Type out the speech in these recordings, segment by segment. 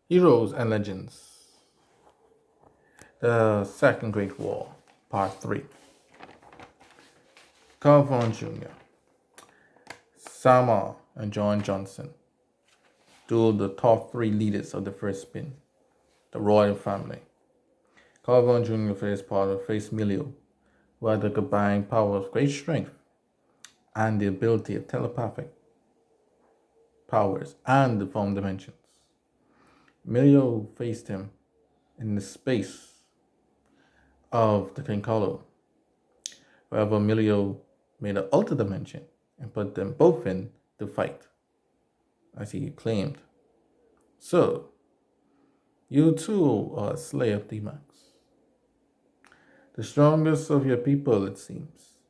Heroes and Legends. The Second Great War, Part 3. Carl Vaughan Jr., Samar, and John Johnson, two of the top three leaders of the first spin, the royal family. Carl Vaughan Jr. faced part of faced Milio, who had the combined power of great strength and the ability of telepathic powers and the form dimensions. Milio faced him in the space of the Kinkolo. However, Milio made an alter dimension and put them both in to fight, as he claimed. So, you too are a slayer of D-Max, the strongest of your people, it seems.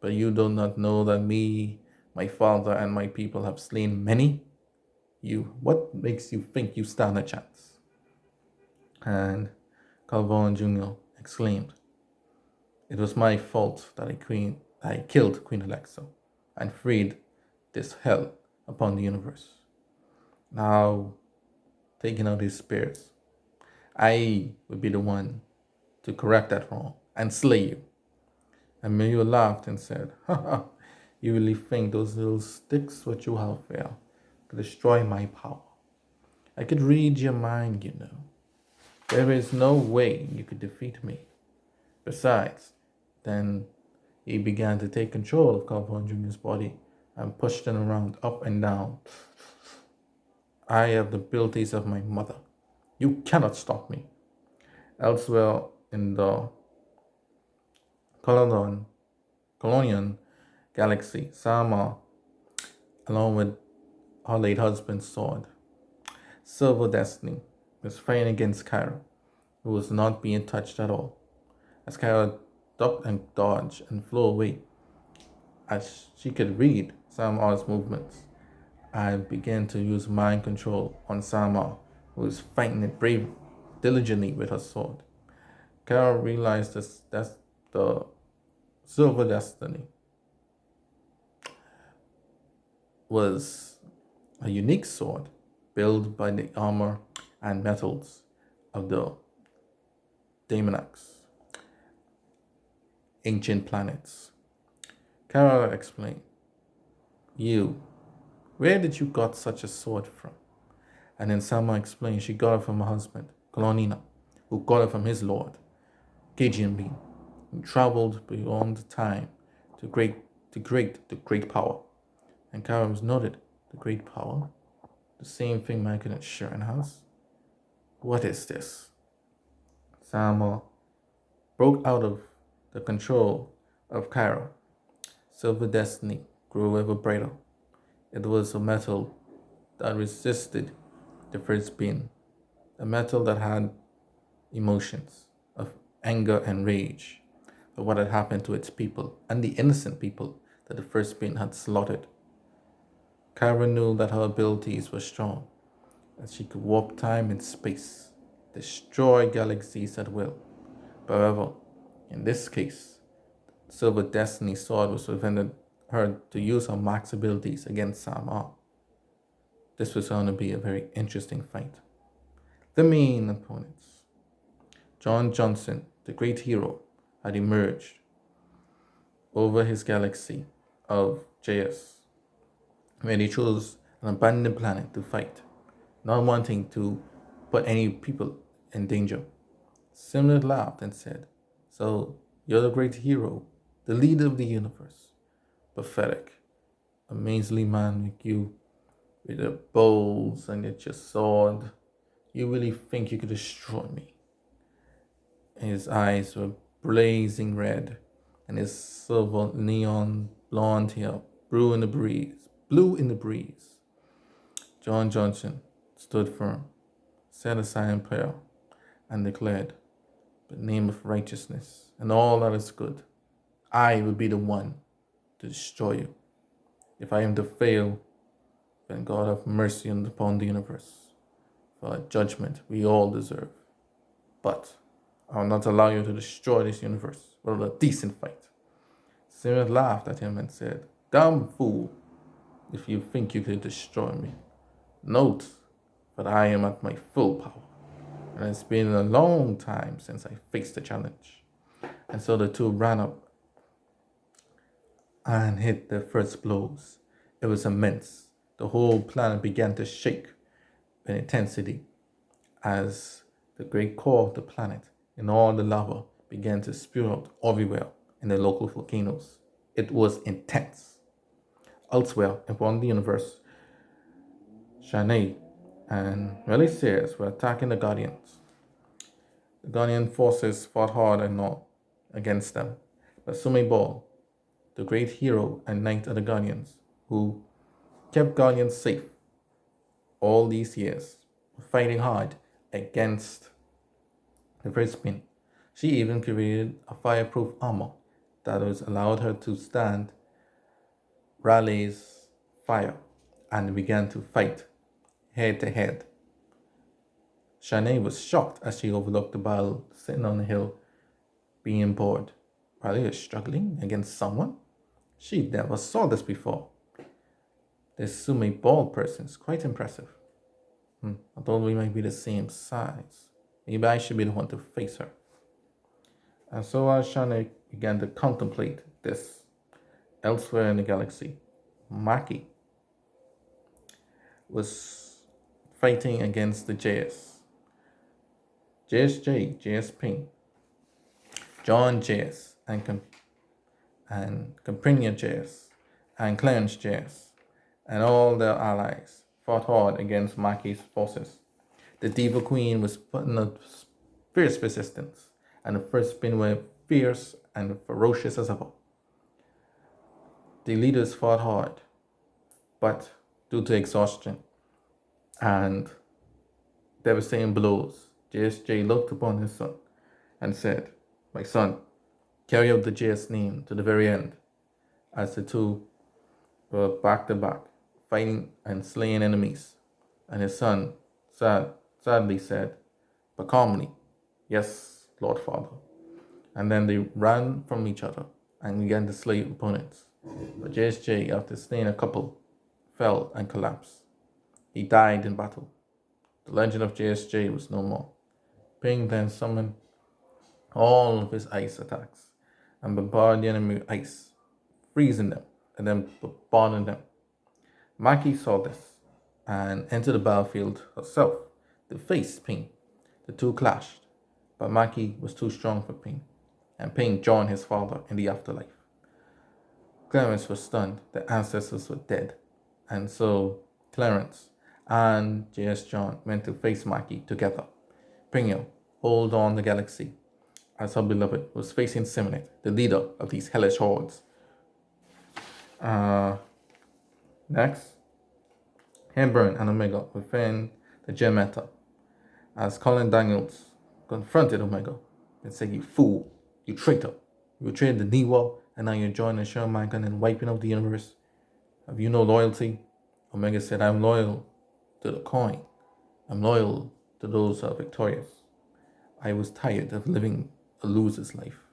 But you do not know that me, my father, and my people have slain many? What makes you think you stand a chance? And Calvon Jr. exclaimed, "It was my fault that I killed Queen Alexa and freed this hell upon the universe. Now, taking out his spirits, I would be the one to correct that wrong and slay you." And Mario laughed and said, "Ha, you really think those little sticks what you have there to destroy my power? I could read your mind, you know. There is no way you could defeat me. Besides," then he began to take control of Calvin Jr.'s body and pushed him around up and down. "I have the abilities of my mother. You cannot stop me." Elsewhere in the Colonian galaxy, Sama, along with her late husband's sword, Silver Destiny, was fighting against Kyra, who was not being touched at all. As Kyra ducked and dodged and flew away, as she could read Sama's movements, I began to use mind control on Sama, who was fighting it diligently with her sword. Kyra realized that the Silver Destiny was a unique sword built by the armor and metals of the Daemonics, ancient planets. Kara explained, where did you got such a sword from?" And then Sama explained she got it from her husband, Kolonina, who got it from his lord, Gideon Bean, who traveled beyond time to the great power. And Kara was noted, the great power? The same thing Michael and Sharon has? What is this? Sama broke out of the control of Kyra. Silver Destiny grew ever brighter. It was a metal that resisted the first being, a metal that had emotions of anger and rage for what had happened to its people and the innocent people that the first being had slaughtered. Kyra knew that her abilities were strong, that she could warp time and space, destroy galaxies at will. However, in this case, Silver Destiny sword was prevented her to use her max abilities against Sama. This was going to be a very interesting fight. The main opponents. John Johnson, the great hero, had emerged over his galaxy of JS, where he chose an abandoned planet to fight, not wanting to put any people in danger. Simler laughed and said, "So, you're the great hero, the leader of the universe. Pathetic. A measly man like you, with your bows and yet your sword. You really think you could destroy me?" His eyes were blazing red, and his silver neon blonde hair blew in the breeze. John Johnson stood firm, said a silent prayer, and declared, "In the name of righteousness and all that is good, I will be the one to destroy you. If I am to fail, then God have mercy upon the universe, for a judgment we all deserve. But I will not allow you to destroy this universe without a decent fight." Simon laughed at him and said, "Dumb fool, if you think you could destroy me. Note, but I am at my full power. And it's been a long time since I faced the challenge. And so the two ran up and hit their first blows. It was immense. The whole planet began to shake in intensity as the great core of the planet and all the lava began to spew out everywhere in the local volcanoes. It was intense. Elsewhere, upon the universe, Shanae and Melissaeus were attacking the Guardians. The Guardian forces fought hard and not against them, but Sumebol, the great hero and knight of the Guardians, who kept Guardians safe all these years, fighting hard against the Firbean. She even created a fireproof armor that was allowed her to stand Raleigh's fire and began to fight head to head. Shanae was shocked as she overlooked the battle sitting on the hill, being bored. Raleigh is struggling against someone? She never saw this before. This Sume bald person is quite impressive. Although we might be the same size, maybe I should be the one to face her. And so as Shanae began to contemplate this, elsewhere in the galaxy, Maki was fighting against the JSJ, JS Ping, John JS, and Caprinia JS, and Clarence JS, and all their allies fought hard against Maki's forces. The Diva Queen was putting up fierce resistance, and the Firbean were fierce and ferocious as ever. The leaders fought hard, but due to exhaustion and devastating blows, JSJ looked upon his son and said, "My son, carry out the JS name to the very end," as the two were back to back, fighting and slaying enemies. And his son sadly said, but calmly, "Yes, Lord Father." And then they ran from each other and began to slay opponents. But JSJ, after slaying a couple, fell and collapsed. He died in battle. The legend of JSJ was no more. Ping then summoned all of his ice attacks and bombarded the enemy with ice, freezing them and then bombarding them. Maki saw this and entered the battlefield herself to face Ping. The two clashed, but Maki was too strong for Ping, and Ping joined his father in the afterlife. Clarence was stunned. The ancestors were dead, and so Clarence and J.S. John went to face Maki together. Pingyo, hold on the galaxy, as her beloved was facing Simonet, the leader of these hellish hordes. Next, Hepburn and Omega within the Gemeta, as Colin Daniels confronted Omega and said, "You fool, you traitor, you betrayed the Niwa, and now you're joining Shawn Mankind and wiping out the universe. Have you no loyalty?" Omega said, "I'm loyal to the coin. I'm loyal to those who are victorious. I was tired of living a loser's life.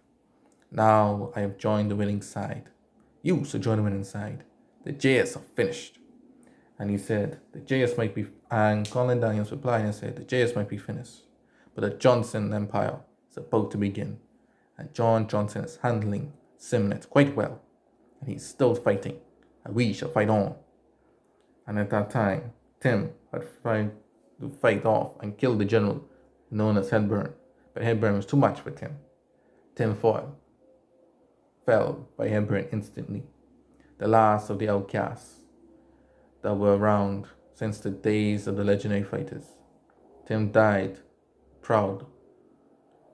Now I have joined the winning side. You should join the winning side. The JS are finished." And he said, the JS might be, and Colin Daniels replied and said, the JS might be finished, but the Johnson Empire is about to begin. And John Johnson is handling Simonet quite well, and he's still fighting, and we shall fight on. And at that time, Tim had tried to fight off and kill the general known as Hepburn, but Hepburn was too much for Tim. Tim fell by Hepburn instantly, the last of the outcasts that were around since the days of the legendary fighters. Tim died proud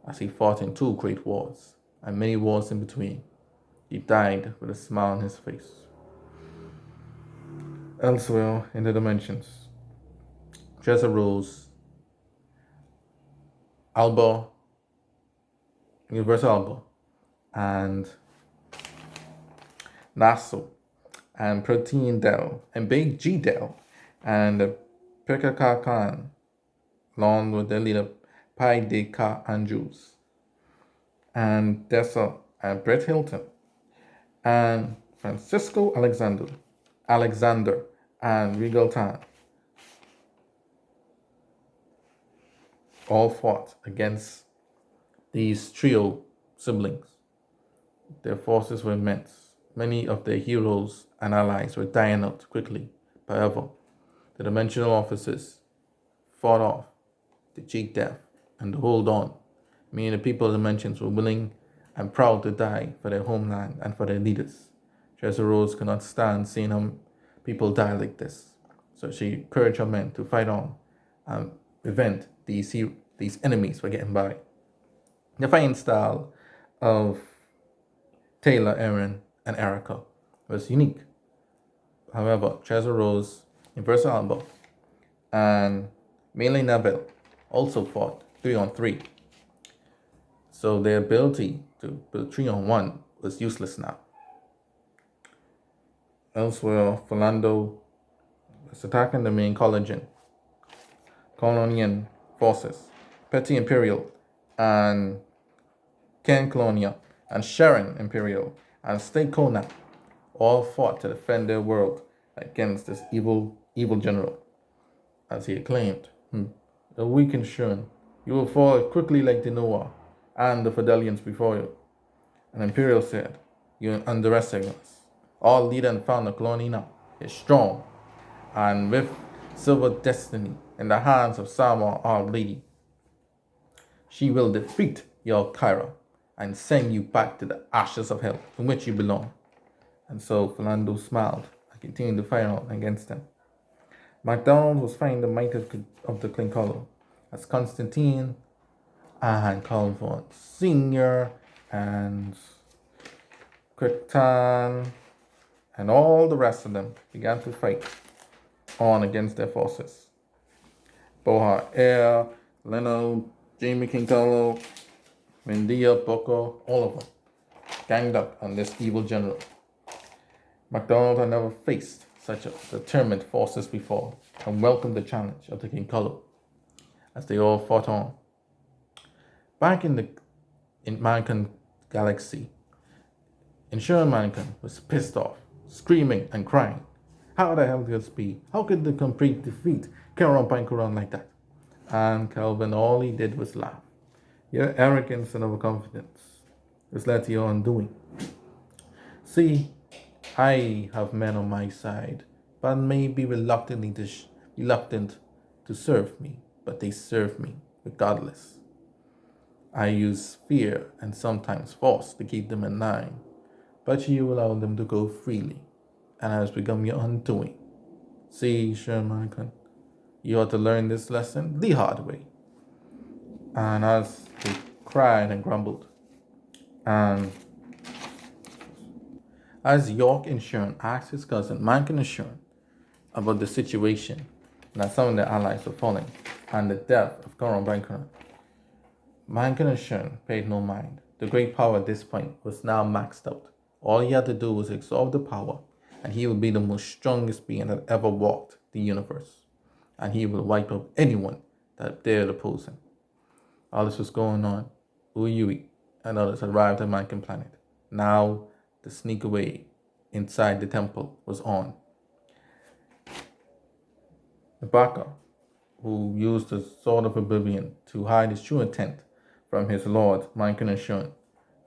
as he fought in 2 great wars and many wars in between. He died with a smile on his face. Elsewhere in the dimensions, Trezor Rose, Alba, Universal Alba, and Nassau, and Protein Dell, and Big G Dell, and Pekka Khan, along with their leader Pi De Ka Andrews, and Dessa, and Brett Hilton, and Francisco Alexander, and Regal Tan. all fought against these trio siblings. Their forces were immense. Many of their heroes and allies were dying out quickly. However, the dimensional officers fought off to cheat death and to hold on, meaning the people of the dimensions were willing and proud to die for their homeland and for their leaders. Treasure Rose could not stand seeing people die like this, so she encouraged her men to fight on and prevent these enemies from getting by. The fighting style of Taylor, Aaron, and Erica was unique. However, Treasure Rose, Universal Alba, and Melee Neville also fought 3-on-3. So their ability to build 3-on-1 was useless now. Elsewhere, Philando was attacking the main colonian forces, Petty Imperial, and Ken Colonia, and Sharon Imperial, and State Kona all fought to defend their world against this evil general. As he acclaimed, "A weakened Sharon, you will fall quickly like the Noah and the Fidelians before you." And Imperial said, "You underestimate us. Our leader and founder, Clonina, is strong, and with silver destiny in the hands of Sama, our lady, she will defeat your Kyra and send you back to the ashes of hell in which you belong." And so Philando smiled and continued to fight on against them. MacDonald was fighting the might of the Clinkolo as Constantine and Calvin Sr. and Crichton and all the rest of them began to fight on against their forces. Bohar Air, Leno, Jamie Kinkalo, Mendia, Boko, all of them ganged up on this evil general. MacDonald had never faced such determined forces before and welcomed the challenge of the Kinkalo as they all fought on. Back in Mankan Galaxy, Insurance Mankan was pissed off, screaming and crying. How the hell could this be? How could the complete defeat Karon Bankaron like that? And Calvin, all he did was laugh. Your arrogance and overconfidence has led to your undoing. See, I have men on my side, but may be reluctant to serve me, but they serve me regardless. I use fear and sometimes force to keep them in line, but you allow them to go freely, and has become your undoing. See, Sherman, you ought to learn this lesson the hard way. And as they cried and grumbled, and as York Insurance asked his cousin Mankin Insurance about the situation and that some of their allies were falling and the death of Coron Banker, Mankin Insurance paid no mind. The great power at this point was now maxed out. All he had to do was absorb the power, and he would be the most strongest being that ever walked the universe. And he would wipe out anyone that dared oppose him. All this was going on. Uyui and others arrived at Mankin Planet. Now the sneak away inside the temple was on. Ibaka, who used the sword of oblivion to hide his true intent from his lord, Mankin Shun,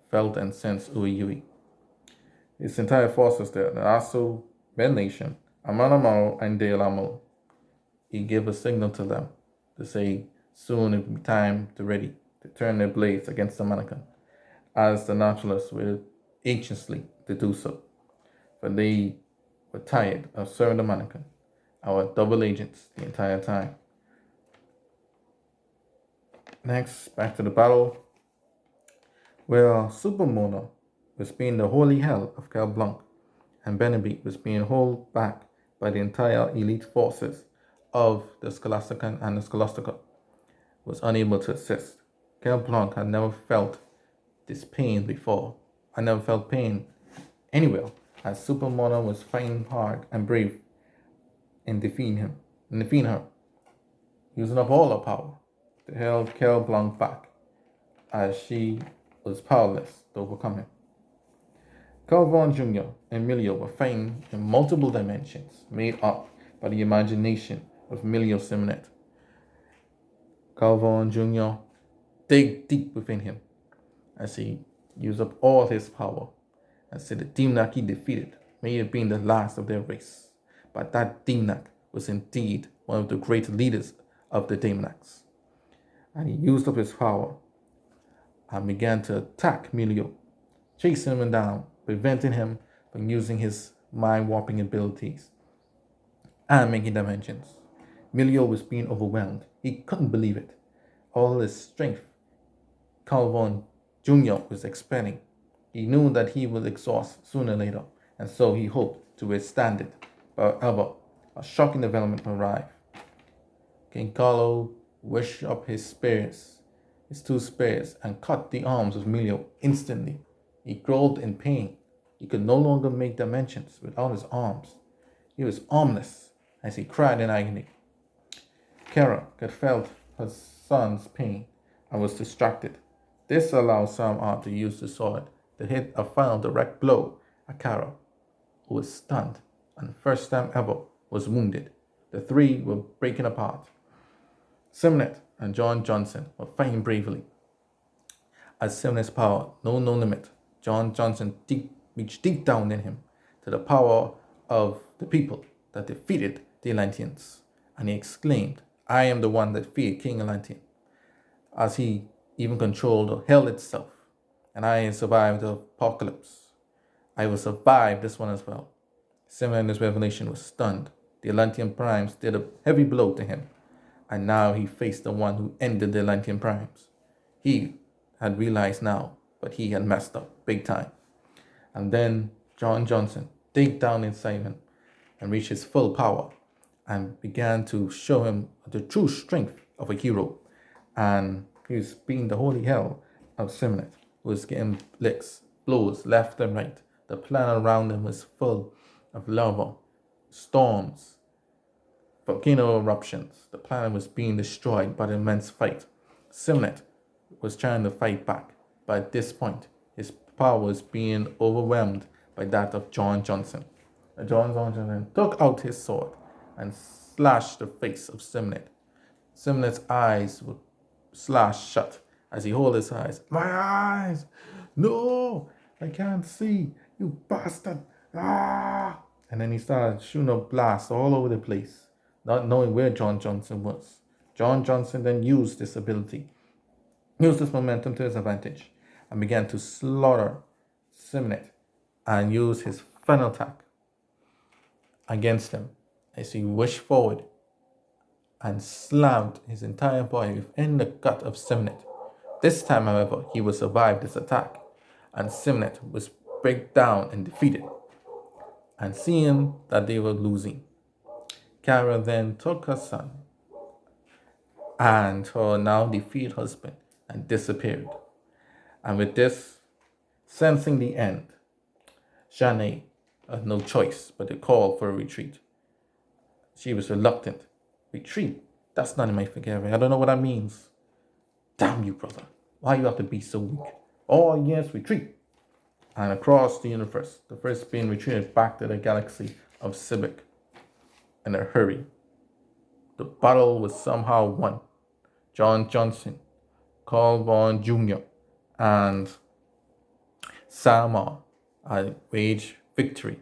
felt and sensed Uyui. His entire force was there, the Asu, Ben Nation, Amanamaro, and Deilamo. He gave a signal to them to say soon it would be time to ready to turn their blades against the mannequin, as the naturalists were anxiously to do so, for they were tired of serving the mannequin, our double agents, the entire time. Next, back to the battle, where Supermona was being the holy hell of Cal Blanc, and Benedict was being held back by the entire elite forces of the Scholastican and the Scholastica, was unable to assist. Cal Blanc had never felt this pain before. I never felt pain anywhere, as Supermona was fighting hard and brave in defeating her, using up all her power to hold Cal Blanc back, as she was powerless to overcome him. Calvin Jr. and Emilio were fighting in multiple dimensions made up by the imagination of Emilio Simonet. Calvin Jr. dig deep within him as he used up all his power and said the Dimnak he defeated may have been the last of their race, but that Dimnak was indeed one of the great leaders of the Dimnaks. And he used up his power and began to attack Milio, chasing him down, preventing him from using his mind-warping abilities and making dimensions. Milio was being overwhelmed. He couldn't believe it. All his strength Calvin Jr. was expending. He knew that he would exhaust sooner or later, and so he hoped to withstand it. However, a shocking development arrived. King Carlo wished up his two spears, and cut the arms of Milio instantly. He growled in pain. He could no longer make dimensions without his arms. He was armless as he cried in agony. Kara had felt her son's pain and was distracted. This allowed Samar to use the sword to hit a final direct blow at Kara, who was stunned and first time ever was wounded. The three were breaking apart. Simnet and John Johnson were fighting bravely. At Simnet's power no limit, John Johnson reached deep down in him to the power of the people that defeated the Atlanteans, and he exclaimed, "I am the one that feared King Atlantean," as he even controlled hell itself. And I survived the apocalypse. I will survive this one as well. Simon in this revelation was stunned. The Atlantean Primes did a heavy blow to him, and now he faced the one who ended the Atlantean Primes. He had realized now, but he had messed up big time. And then John Johnson dig down inside him and reached his full power and began to show him the true strength of a hero. And he was being the holy hell of Simnet, who was getting licks, blows left and right. The planet around him was full of lava, storms, volcano eruptions. The planet was being destroyed by the immense fight. Simnet was trying to fight back, but at this point, his power was being overwhelmed by that of John Johnson. John Johnson took out his sword and slashed the face of Simnet. Simnet's eyes were slashed shut as he held his eyes. "My eyes! No! I can't see! You bastard! Ah!" And then he started shooting up blasts all over the place, not knowing where John Johnson was. John Johnson then used this momentum to his advantage, and began to slaughter Simnet and use his final attack against him as he wished forward and slammed his entire body within the gut of Simnet. This time, however, he would survive this attack, and Simnet was break down and defeated. And seeing that they were losing, Kara then took her son and her now defeated husband and disappeared. And with this, sensing the end, Shanae had no choice but to call for a retreat. She was reluctant. Retreat? That's not in my vocabulary. I don't know what that means. Damn you, brother. Why you have to be so weak? Oh, yes, retreat. And across the universe, the Firbean retreated back to the galaxy of Sibik in a hurry. The battle was somehow won. John Johnson, Carl Vaughan Jr., and Samar had waged victory,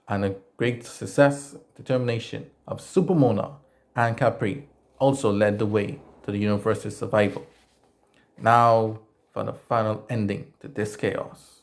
and a great success, determination of Supermona and Capri also led the way to the universe's survival. Now for the final ending to this chaos.